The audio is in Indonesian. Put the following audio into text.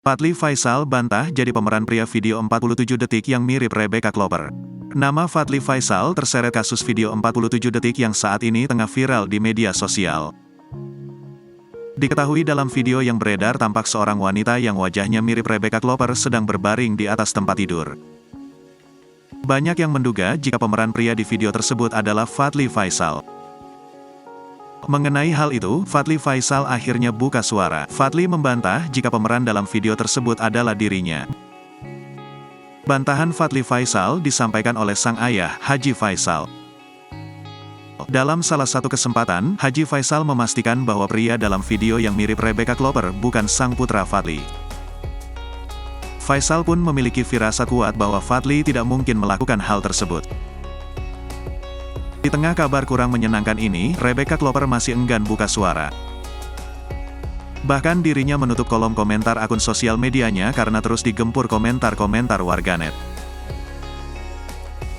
Fadly Faisal bantah jadi pemeran pria video 47 detik yang mirip Rebecca Clover. Nama Fadly Faisal terseret kasus video 47 detik yang saat ini tengah viral di media sosial. Diketahui dalam video yang beredar tampak seorang wanita yang wajahnya mirip Rebecca Clover sedang berbaring di atas tempat tidur. Banyak yang menduga jika pemeran pria di video tersebut adalah Fadly Faisal. Mengenai hal itu, Fadly Faisal akhirnya buka suara. Fadly membantah jika pemeran dalam video tersebut adalah dirinya. Bantahan Fadly Faisal disampaikan oleh sang ayah, Haji Faisal. Dalam salah satu kesempatan, Haji Faisal memastikan bahwa pria dalam video yang mirip Rebecca Clover bukan sang putra Fadly. Faisal pun memiliki firasat kuat bahwa Fadly tidak mungkin melakukan hal tersebut. Di tengah kabar kurang menyenangkan ini, Rebecca Clover masih enggan buka suara. Bahkan dirinya menutup kolom komentar akun sosial medianya karena terus digempur komentar-komentar warganet.